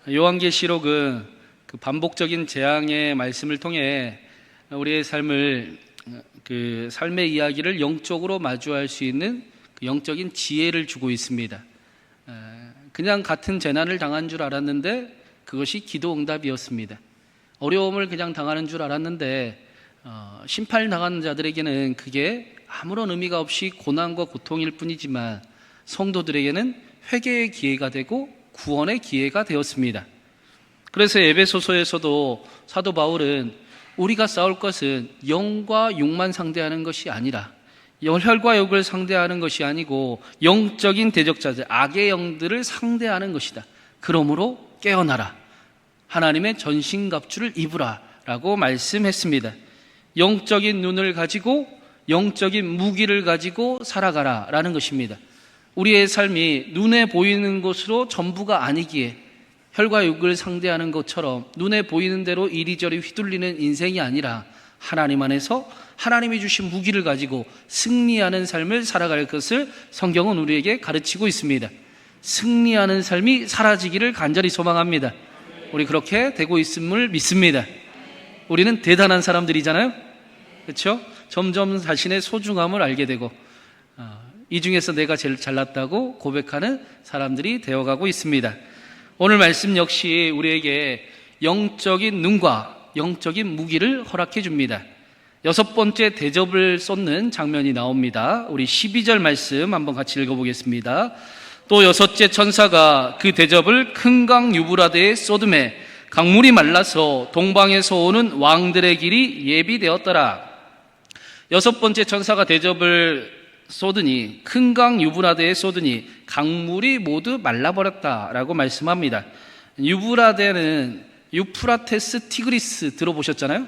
요한계시록은 그 반복적인 재앙의 말씀을 통해 우리의 삶의 이야기를 영적으로 마주할 수 있는 그 영적인 지혜를 주고 있습니다. 그냥 같은 재난을 당한 줄 알았는데 그것이 기도 응답이었습니다. 어려움을 그냥 당하는 줄 알았는데 심판당하는 자들에게는 그게 아무런 의미가 없이 고난과 고통일 뿐이지만 성도들에게는 회개의 기회가 되고 구원의 기회가 되었습니다. 그래서 에베소서에서도 사도 바울은 우리가 싸울 것은 영과 육만 상대하는 것이 아니라 혈과 육을 상대하는 것이 아니고 영적인 대적자들, 악의 영들을 상대하는 것이다. 그러므로 깨어나라. 하나님의 전신갑주를 입으라 라고 말씀했습니다. 영적인 눈을 가지고 영적인 무기를 가지고 살아가라 라는 것입니다. 우리의 삶이 눈에 보이는 것으로 전부가 아니기에 혈과 육을 상대하는 것처럼 눈에 보이는 대로 이리저리 휘둘리는 인생이 아니라 하나님 안에서 하나님이 주신 무기를 가지고 승리하는 삶을 살아갈 것을 성경은 우리에게 가르치고 있습니다. 승리하는 삶이 사라지기를 간절히 소망합니다. 우리 그렇게 되고 있음을 믿습니다. 우리는 대단한 사람들이잖아요. 그렇죠? 점점 자신의 소중함을 알게 되고 이 중에서 내가 제일 잘났다고 고백하는 사람들이 되어가고 있습니다. 오늘 말씀 역시 우리에게 영적인 눈과 영적인 무기를 허락해 줍니다. 6번째 대접을 쏟는 장면이 나옵니다. 우리 12절 말씀 한번 같이 읽어보겠습니다. 또 6째 천사가 그 대접을 큰 강 유브라데에 쏟음에 강물이 말라서 동방에서 오는 왕들의 길이 예비되었더라. 6번째 천사가 대접을 쏟으니 큰 강 유브라데에 쏟으니 강물이 모두 말라버렸다라고 말씀합니다. 유브라데는 유프라테스 티그리스 들어보셨잖아요.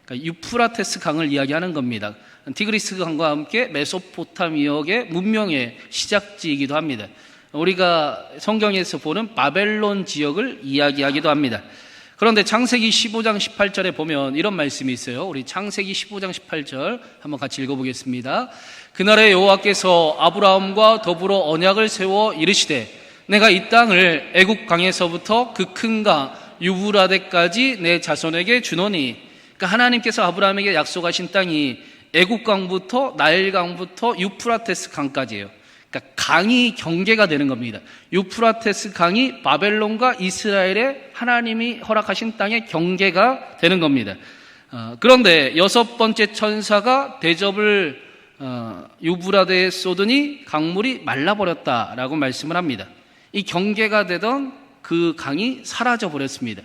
그러니까 유프라테스 강을 이야기하는 겁니다. 티그리스 강과 함께 메소포타미아의 문명의 시작지이기도 합니다. 우리가 성경에서 보는 바벨론 지역을 이야기하기도 합니다. 그런데 창세기 15장 18절에 보면 이런 말씀이 있어요. 우리 창세기 15장 18절 한번 같이 읽어보겠습니다. 그날에 여호와께서 아브라함과 더불어 언약을 세워 이르시되 내가 이 땅을 애굽 강에서부터 그 큰 강 유브라데까지 내 자손에게 주노니. 그러니까 하나님께서 아브라함에게 약속하신 땅이 애굽 강부터 나일 강부터 유프라테스 강까지예요. 그러니까 강이 경계가 되는 겁니다. 유프라테스 강이 바벨론과 이스라엘의 하나님이 허락하신 땅의 경계가 되는 겁니다. 그런데 6번째 천사가 대접을 유브라데에 쏟으니 강물이 말라버렸다라고 말씀을 합니다. 이 경계가 되던 그 강이 사라져 버렸습니다.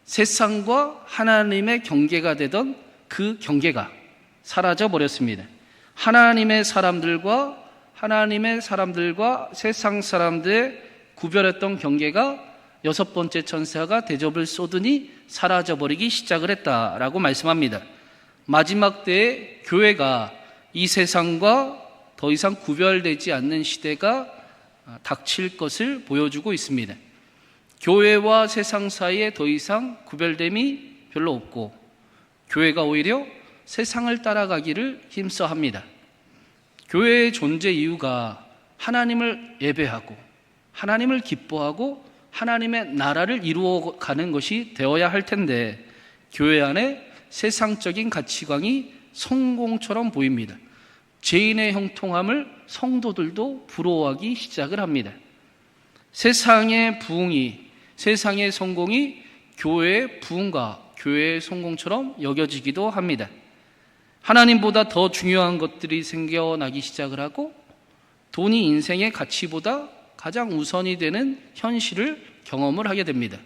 세상과 하나님의 경계가 되던 그 경계가 사라져 버렸습니다. 하나님의 사람들과 세상 사람들의 구별했던 경계가 6번째 천사가 대접을 쏟으니 사라져버리기 시작을 했다라고 말씀합니다. 마지막 때에 교회가 이 세상과 더 이상 구별되지 않는 시대가 닥칠 것을 보여주고 있습니다. 교회와 세상 사이에 더 이상 구별됨이 별로 없고 교회가 오히려 세상을 따라가기를 힘써 합니다. 교회의 존재 이유가 하나님을 예배하고 하나님을 기뻐하고 하나님의 나라를 이루어가는 것이 되어야 할 텐데 교회 안에 세상적인 가치관이 성공처럼 보입니다. 죄인의 형통함을 성도들도 부러워하기 시작을 합니다. 세상의 부흥이, 세상의 성공이 교회의 부흥과 교회의 성공처럼 여겨지기도 합니다. 하나님보다 더 중요한 것들이 생겨나기 시작을 하고 돈이 인생의 가치보다 가장 우선이 되는 현실을 경험을 하게 됩니다.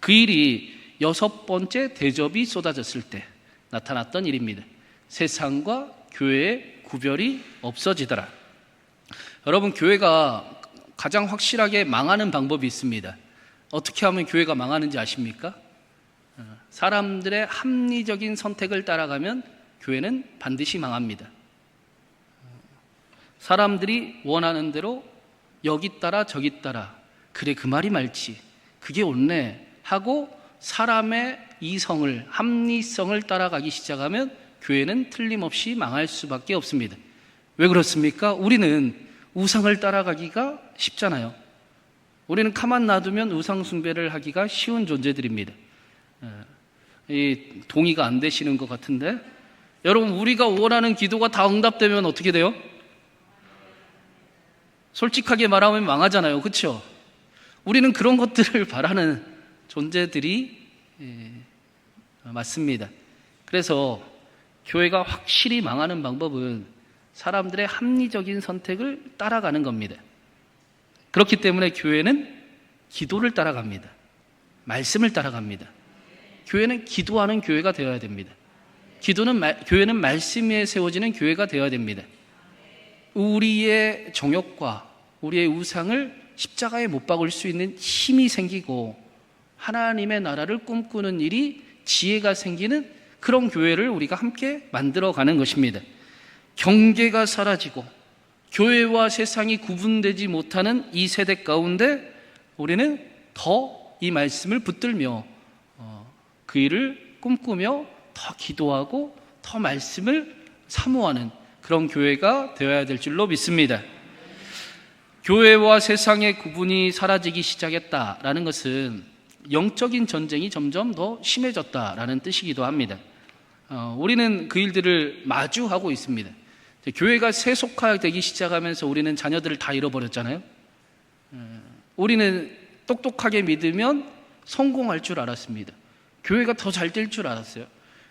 그 일이 6번째 대접이 쏟아졌을 때 나타났던 일입니다. 세상과 교회의 구별이 없어지더라. 여러분, 교회가 가장 확실하게 망하는 방법이 있습니다. 어떻게 하면 교회가 망하는지 아십니까? 사람들의 합리적인 선택을 따라가면 교회는 반드시 망합니다. 사람들이 원하는 대로 여기 따라 저기 따라 그래 그 말이 맞지 그게 옳네 하고 사람의 이성을 합리성을 따라가기 시작하면 교회는 틀림없이 망할 수밖에 없습니다. 왜 그렇습니까? 우리는 우상을 따라가기가 쉽잖아요. 우리는 가만 놔두면 우상 숭배를 하기가 쉬운 존재들입니다. 이 동의가 안 되시는 것 같은데, 여러분, 우리가 원하는 기도가 다 응답되면 어떻게 돼요? 솔직하게 말하면 망하잖아요. 그렇죠? 우리는 그런 것들을 바라는 존재들이 맞습니다. 그래서 교회가 확실히 망하는 방법은 사람들의 합리적인 선택을 따라가는 겁니다. 그렇기 때문에 교회는 기도를 따라갑니다. 말씀을 따라갑니다. 교회는 기도하는 교회가 되어야 됩니다. 교회는 말씀 위에 세워지는 교회가 되어야 됩니다. 우리의 정욕과 우리의 우상을 십자가에 못 박을 수 있는 힘이 생기고 하나님의 나라를 꿈꾸는 일이 지혜가 생기는 그런 교회를 우리가 함께 만들어가는 것입니다. 경계가 사라지고 교회와 세상이 구분되지 못하는 이 세대 가운데 우리는 더 이 말씀을 붙들며 그 일을 꿈꾸며 더 기도하고 더 말씀을 사모하는 그런 교회가 되어야 될 줄로 믿습니다. 교회와 세상의 구분이 사라지기 시작했다라는 것은 영적인 전쟁이 점점 더 심해졌다라는 뜻이기도 합니다. 우리는 그 일들을 마주하고 있습니다. 교회가 세속화되기 시작하면서 우리는 자녀들을 다 잃어버렸잖아요. 우리는 똑똑하게 믿으면 성공할 줄 알았습니다. 교회가 더 잘 될 줄 알았어요.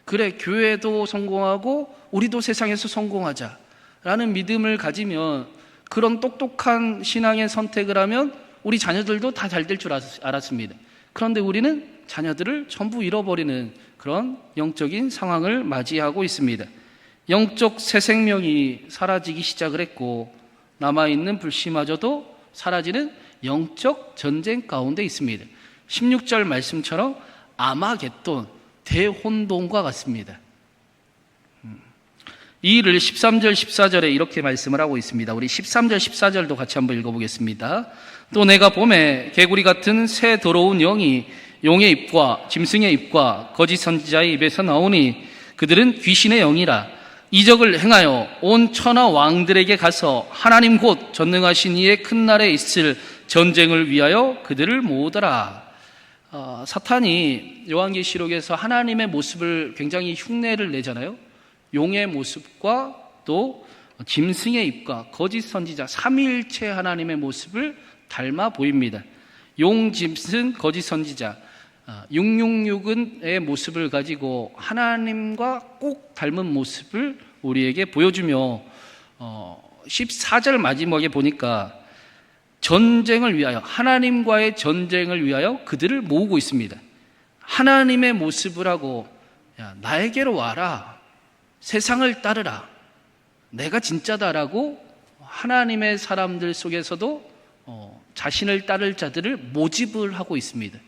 그래, 교회도 성공하고 우리도 세상에서 성공하자라는 믿음을 가지면, 그런 똑똑한 신앙의 선택을 하면 우리 자녀들도 다 잘 될 줄 알았습니다. 그런데 우리는 자녀들을 전부 잃어버리는 그런 영적인 상황을 맞이하고 있습니다. 영적 새 생명이 사라지기 시작을 했고 남아있는 불씨마저도 사라지는 영적 전쟁 가운데 있습니다. 16절 말씀처럼 아마겟돈, 대혼돈과 같습니다. 이 일을 13절 14절에 이렇게 말씀을 하고 있습니다. 우리 13절 14절도 같이 한번 읽어보겠습니다. 또 내가 봄에 개구리 같은 새 더러운 영이 용의 입과 짐승의 입과 거짓 선지자의 입에서 나오니 그들은 귀신의 영이라. 이적을 행하여 온 천하 왕들에게 가서 하나님 곧 전능하신 이의 큰 날에 있을 전쟁을 위하여 그들을 모으더라. 사탄이 요한계시록에서 하나님의 모습을 굉장히 흉내를 내잖아요. 용의 모습과 또 짐승의 입과 거짓 선지자, 삼위일체 하나님의 모습을 닮아 보입니다. 용, 짐승, 거짓 선지자, 666의 모습을 가지고 하나님과 꼭 닮은 모습을 우리에게 보여주며 14절 마지막에 보니까 전쟁을 위하여, 하나님과의 전쟁을 위하여 그들을 모으고 있습니다. 하나님의 모습을 하고, 야, 나에게로 와라, 세상을 따르라, 내가 진짜다라고 하나님의 사람들 속에서도 자신을 따를 자들을 모집을 하고 있습니다.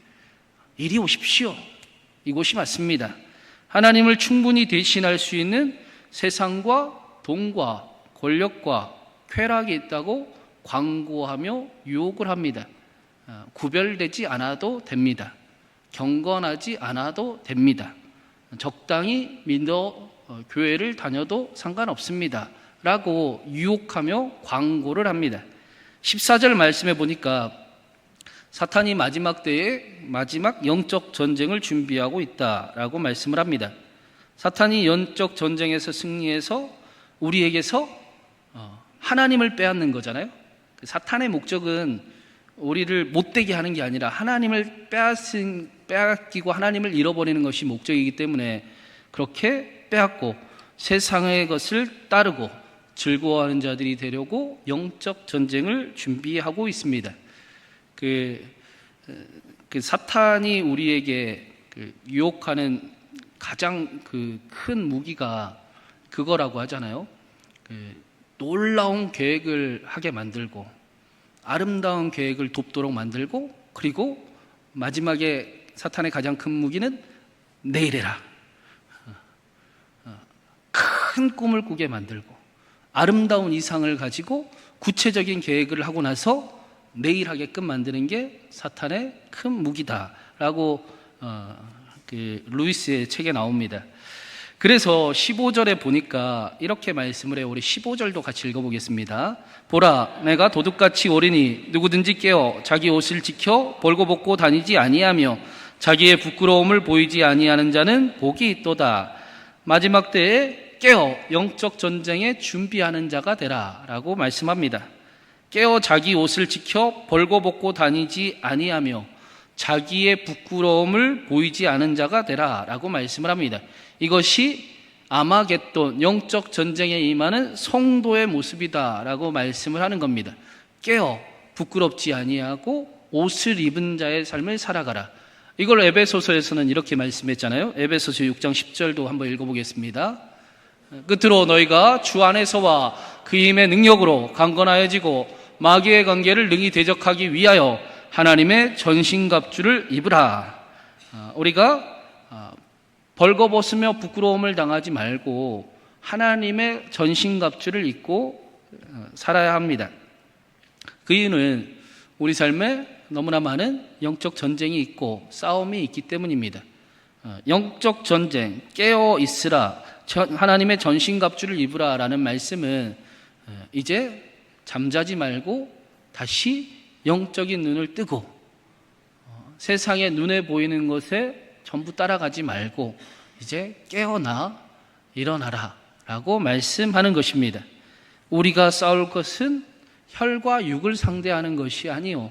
이리 오십시오. 이곳이 맞습니다. 하나님을 충분히 대신할 수 있는 세상과 돈과 권력과 쾌락이 있다고 광고하며 유혹을 합니다. 구별되지 않아도 됩니다. 경건하지 않아도 됩니다. 적당히 믿어 교회를 다녀도 상관없습니다 라고 유혹하며 광고를 합니다. 14절 말씀해 보니까 사탄이 마지막 때에 마지막 영적 전쟁을 준비하고 있다라고 말씀을 합니다. 사탄이 영적 전쟁에서 승리해서 우리에게서 하나님을 빼앗는 거잖아요. 사탄의 목적은 우리를 못되게 하는 게 아니라 하나님을 빼앗기고 하나님을 잃어버리는 것이 목적이기 때문에 그렇게 빼앗고 세상의 것을 따르고 즐거워하는 자들이 되려고 영적 전쟁을 준비하고 있습니다. 그 사탄이 우리에게 유혹하는 가장 큰 무기가 그거라고 하잖아요. 놀라운 계획을 하게 만들고 아름다운 계획을 돕도록 만들고, 그리고 마지막에 사탄의 가장 큰 무기는 내일해라. 큰 꿈을 꾸게 만들고 아름다운 이상을 가지고 구체적인 계획을 하고 나서 내일 하게끔 만드는 게 사탄의 큰 무기다라고 루이스의 책에 나옵니다. 그래서 15절에 보니까 이렇게 말씀을 해요. 우리 15절도 같이 읽어보겠습니다. 보라, 내가 도둑같이 오리니 누구든지 깨어 자기 옷을 지켜 벌거벗고 다니지 아니하며 자기의 부끄러움을 보이지 아니하는 자는 복이 있도다. 마지막 때에 깨어 영적 전쟁에 준비하는 자가 되라 라고 말씀합니다. 깨어 자기 옷을 지켜 벌거벗고 다니지 아니하며 자기의 부끄러움을 보이지 않은 자가 되라 라고 말씀을 합니다. 이것이 아마겟돈 영적 전쟁에 임하는 성도의 모습이다 라고 말씀을 하는 겁니다. 깨어 부끄럽지 아니하고 옷을 입은 자의 삶을 살아가라. 이걸 에베소서에서는 이렇게 말씀했잖아요. 에베소서 6장 10절도 한번 읽어보겠습니다. 끝으로 너희가 주 안에서와 그 힘의 능력으로 강건하여지고 마귀의 관계를 능히 대적하기 위하여 하나님의 전신갑주를 입으라. 우리가 벌거벗으며 부끄러움을 당하지 말고 하나님의 전신갑주를 입고 살아야 합니다. 그 이유는 우리 삶에 너무나 많은 영적 전쟁이 있고 싸움이 있기 때문입니다. 영적 전쟁, 깨어 있으라, 하나님의 전신갑주를 입으라 라는 말씀은 이제 잠자지 말고 다시 영적인 눈을 뜨고 세상에 눈에 보이는 것에 전부 따라가지 말고 이제 깨어나 일어나라 라고 말씀하는 것입니다. 우리가 싸울 것은 혈과 육을 상대하는 것이 아니요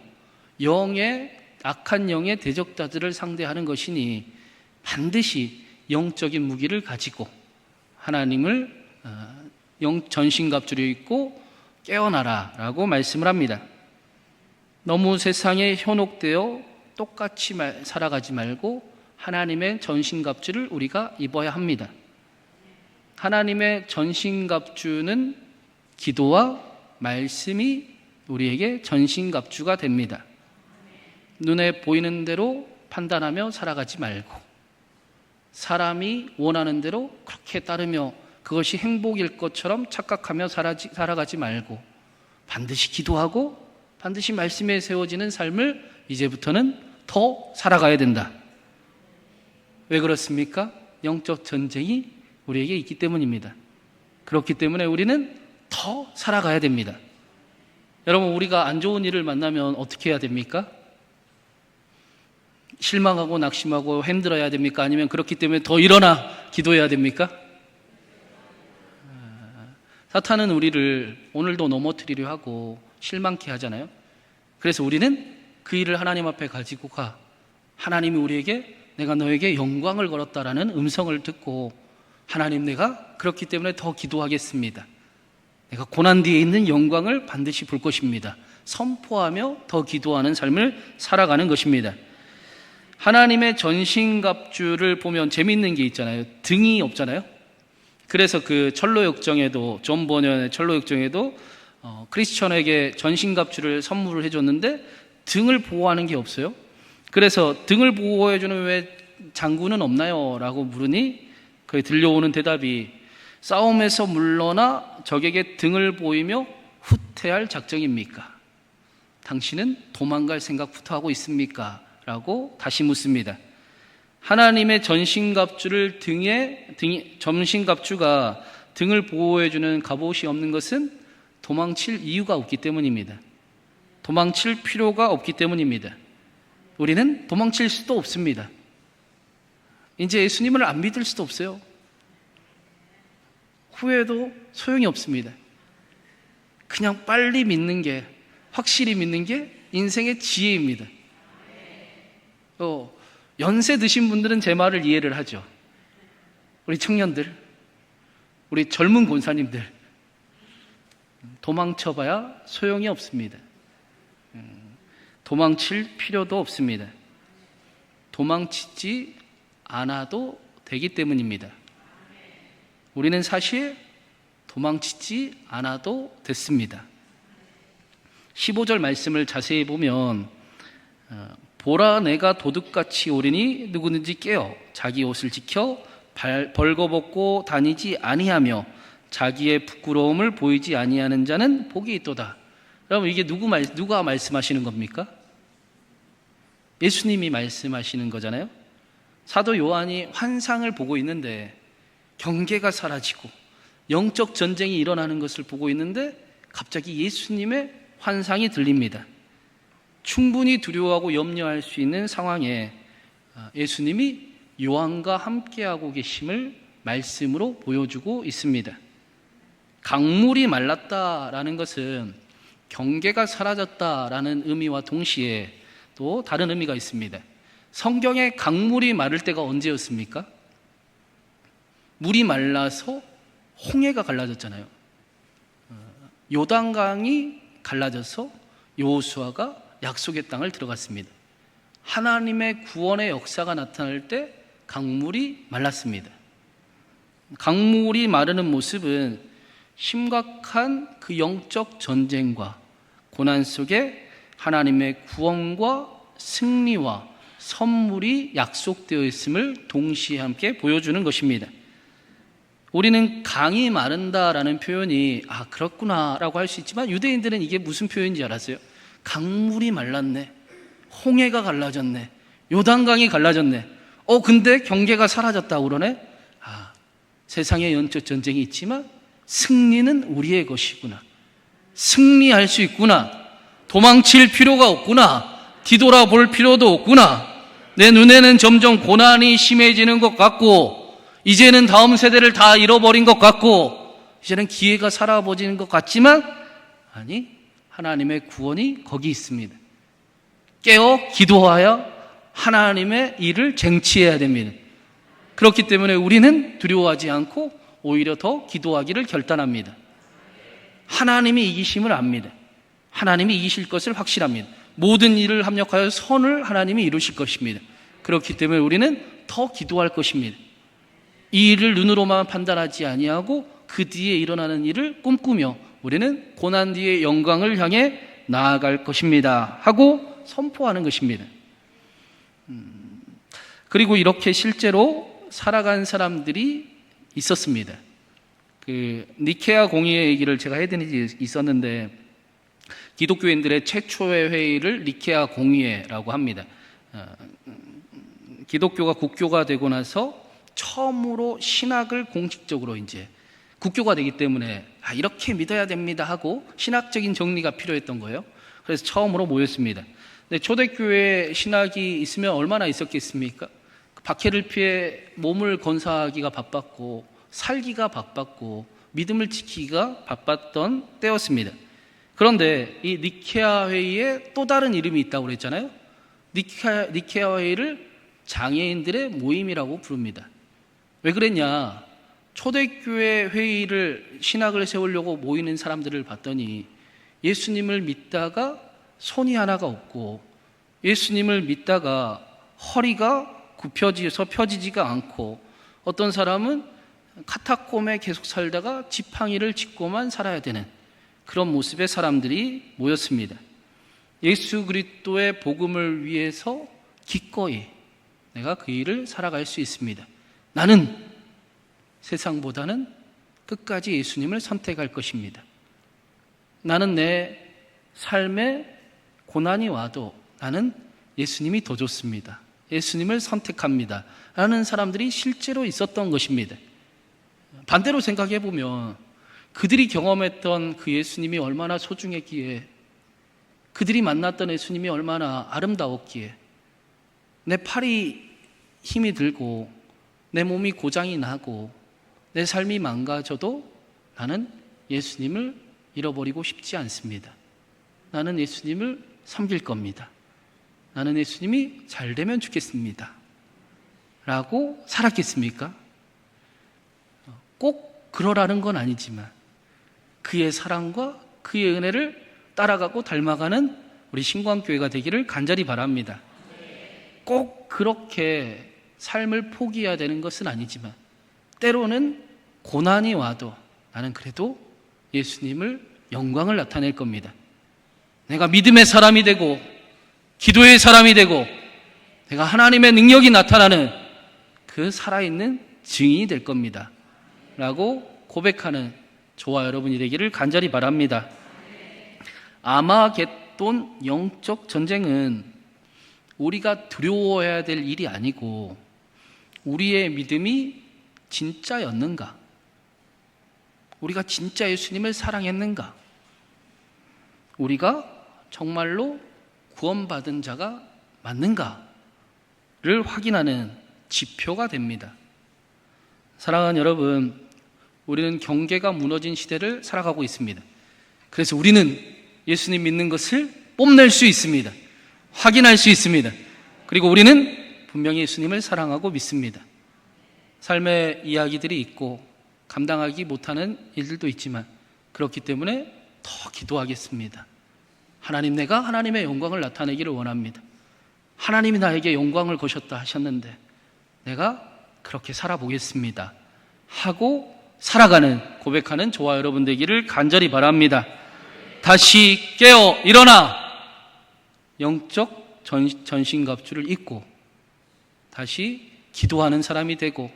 악한 영의 대적자들을 상대하는 것이니 반드시 영적인 무기를 가지고 하나님을 전신갑주를 입고 깨어나라 라고 말씀을 합니다. 너무 세상에 현혹되어 똑같이 살아가지 말고 하나님의 전신갑주를 우리가 입어야 합니다. 하나님의 전신갑주는 기도와 말씀이 우리에게 전신갑주가 됩니다. 눈에 보이는 대로 판단하며 살아가지 말고 사람이 원하는 대로 그렇게 따르며 그것이 행복일 것처럼 착각하며 살아가지 말고 반드시 기도하고 반드시 말씀에 세워지는 삶을 이제부터는 더 살아가야 된다. 왜 그렇습니까? 영적 전쟁이 우리에게 있기 때문입니다. 그렇기 때문에 우리는 더 살아가야 됩니다. 여러분, 우리가 안 좋은 일을 만나면 어떻게 해야 됩니까? 실망하고 낙심하고 힘들어야 됩니까? 아니면 그렇기 때문에 더 일어나 기도해야 됩니까? 사탄은 우리를 오늘도 넘어뜨리려 하고 실망케 하잖아요. 그래서 우리는 그 일을 하나님 앞에 가지고 가. 하나님이 우리에게 내가 너에게 영광을 걸었다라는 음성을 듣고 하나님, 내가 그렇기 때문에 더 기도하겠습니다. 내가 고난 뒤에 있는 영광을 반드시 볼 것입니다. 선포하며 더 기도하는 삶을 살아가는 것입니다. 하나님의 전신갑주를 보면 재미있는 게 있잖아요. 등이 없잖아요. 그래서 그 철로역정에도, 존 버년의 철로역정에도 크리스천에게 전신갑주를 선물을 해줬는데 등을 보호하는 게 없어요. 그래서 등을 보호해주는 왜 장군은 없나요? 라고 물으니 그에 들려오는 대답이, 싸움에서 물러나 적에게 등을 보이며 후퇴할 작정입니까? 당신은 도망갈 생각부터 하고 있습니까? 라고 다시 묻습니다. 하나님의 전신갑주를 전신갑주가 등을 보호해주는 갑옷이 없는 것은 도망칠 이유가 없기 때문입니다. 도망칠 필요가 없기 때문입니다. 우리는 도망칠 수도 없습니다. 이제 예수님을 안 믿을 수도 없어요. 후회도 소용이 없습니다. 그냥 빨리 믿는 게, 확실히 믿는 게 인생의 지혜입니다. 연세 드신 분들은 제 말을 이해를 하죠. 우리 청년들, 우리 젊은 권사님들, 도망쳐봐야 소용이 없습니다. 도망칠 필요도 없습니다. 도망치지 않아도 되기 때문입니다. 우리는 사실 도망치지 않아도 됐습니다. 15절 말씀을 자세히 보면, 보라, 내가 도둑같이 오리니 누구든지 깨어 자기 옷을 지켜 벌거벗고 다니지 아니하며 자기의 부끄러움을 보이지 아니하는 자는 복이 있도다. 여러분, 이게 누가 말씀하시는 겁니까? 예수님이 말씀하시는 거잖아요. 사도 요한이 환상을 보고 있는데 경계가 사라지고 영적 전쟁이 일어나는 것을 보고 있는데 갑자기 예수님의 환상이 들립니다. 충분히 두려워하고 염려할 수 있는 상황에 예수님이 요한과 함께하고 계심을 말씀으로 보여주고 있습니다. 강물이 말랐다라는 것은 경계가 사라졌다라는 의미와 동시에 또 다른 의미가 있습니다. 성경에 강물이 마를 때가 언제였습니까? 물이 말라서 홍해가 갈라졌잖아요. 요단강이 갈라져서 여호수아가 약속의 땅을 들어갔습니다. 하나님의 구원의 역사가 나타날 때 강물이 말랐습니다. 강물이 마르는 모습은 심각한 그 영적 전쟁과 고난 속에 하나님의 구원과 승리와 선물이 약속되어 있음을 동시에 함께 보여주는 것입니다. 우리는 강이 마른다라는 표현이 그렇구나 라고 할 수 있지만 유대인들은 이게 무슨 표현인지 알았어요? 강물이 말랐네, 홍해가 갈라졌네, 요단강이 갈라졌네, 근데 경계가 사라졌다고 그러네. 세상에 영적 전쟁이 있지만 승리는 우리의 것이구나, 승리할 수 있구나, 도망칠 필요가 없구나, 뒤돌아볼 필요도 없구나, 내 눈에는 점점 고난이 심해지는 것 같고 이제는 다음 세대를 다 잃어버린 것 같고 이제는 기회가 사라져지는 것 같지만 아니, 하나님의 구원이 거기 있습니다. 깨어 기도하여 하나님의 일을 쟁취해야 됩니다. 그렇기 때문에 우리는 두려워하지 않고 오히려 더 기도하기를 결단합니다. 하나님이 이기심을 압니다. 하나님이 이기실 것을 확실합니다. 모든 일을 합력하여 선을 하나님이 이루실 것입니다. 그렇기 때문에 우리는 더 기도할 것입니다. 이 일을 눈으로만 판단하지 아니하고 그 뒤에 일어나는 일을 꿈꾸며 우리는 고난 뒤의 영광을 향해 나아갈 것입니다 하고 선포하는 것입니다. 그리고 이렇게 실제로 살아간 사람들이 있었습니다. 그 니케아 공의회 얘기를 제가 해드린 적이 있었는데 기독교인들의 최초의 회의를 니케아 공의회라고 합니다. 기독교가 국교가 되고 나서 처음으로 신학을 공식적으로 이제 국교가 되기 때문에 이렇게 믿어야 됩니다 하고 신학적인 정리가 필요했던 거예요. 그래서 처음으로 모였습니다. 근데 초대교회 신학이 있으면 얼마나 있었겠습니까? 박해를 피해 몸을 건사하기가 바빴고 살기가 바빴고 믿음을 지키기가 바빴던 때였습니다. 그런데 이 니케아 회의에 또 다른 이름이 있다고 그랬잖아요. 니케아 회의를 장애인들의 모임이라고 부릅니다. 왜 그랬냐? 초대교회 회의를 신학을 세우려고 모이는 사람들을 봤더니 예수님을 믿다가 손이 하나가 없고 예수님을 믿다가 허리가 굽혀져서 펴지지가 않고 어떤 사람은 카타콤에 계속 살다가 지팡이를 짚고만 살아야 되는 그런 모습의 사람들이 모였습니다. 예수 그리스도의 복음을 위해서 기꺼이 내가 그 일을 살아갈 수 있습니다. 나는 세상보다는 끝까지 예수님을 선택할 것입니다. 나는 내 삶에 고난이 와도 나는 예수님이 더 좋습니다. 예수님을 선택합니다. 라는 사람들이 실제로 있었던 것입니다. 반대로 생각해 보면 그들이 경험했던 그 예수님이 얼마나 소중했기에, 그들이 만났던 예수님이 얼마나 아름다웠기에 내 팔이 힘이 들고 내 몸이 고장이 나고 내 삶이 망가져도 나는 예수님을 잃어버리고 싶지 않습니다. 나는 예수님을 섬길 겁니다. 나는 예수님이 잘 되면 좋겠습니다. 라고 살았겠습니까? 꼭 그러라는 건 아니지만 그의 사랑과 그의 은혜를 따라가고 닮아가는 우리 신광교회가 되기를 간절히 바랍니다. 꼭 그렇게 삶을 포기해야 되는 것은 아니지만 때로는 고난이 와도 나는 그래도 예수님을 영광을 나타낼 겁니다. 내가 믿음의 사람이 되고 기도의 사람이 되고 내가 하나님의 능력이 나타나는 그 살아있는 증인이 될 겁니다. 라고 고백하는 저와 여러분이 되기를 간절히 바랍니다. 아마겟돈 영적 전쟁은 우리가 두려워해야 될 일이 아니고 우리의 믿음이 진짜였는가? 우리가 진짜 예수님을 사랑했는가? 우리가 정말로 구원받은 자가 맞는가를 확인하는 지표가 됩니다. 사랑하는 여러분, 우리는 경계가 무너진 시대를 살아가고 있습니다. 그래서 우리는 예수님 믿는 것을 뽐낼 수 있습니다. 확인할 수 있습니다. 그리고 우리는 분명히 예수님을 사랑하고 믿습니다. 삶의 이야기들이 있고 감당하기 못하는 일들도 있지만 그렇기 때문에 더 기도하겠습니다. 하나님, 내가 하나님의 영광을 나타내기를 원합니다. 하나님이 나에게 영광을 거셨다 하셨는데 내가 그렇게 살아보겠습니다 하고 살아가는, 고백하는 저와 여러분 되기를 간절히 바랍니다. 다시 깨어 일어나 영적 전신갑주를 입고 다시 기도하는 사람이 되고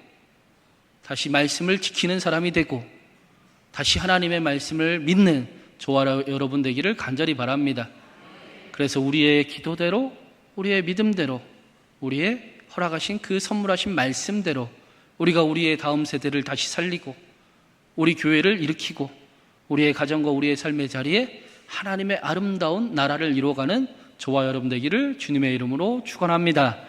다시 말씀을 지키는 사람이 되고 다시 하나님의 말씀을 믿는 저와 여러분 되기를 간절히 바랍니다. 그래서 우리의 기도대로, 우리의 믿음대로, 우리의 허락하신 그 선물하신 말씀대로 우리가 우리의 다음 세대를 다시 살리고 우리 교회를 일으키고 우리의 가정과 우리의 삶의 자리에 하나님의 아름다운 나라를 이루어가는 저와 여러분 되기를 주님의 이름으로 축원합니다.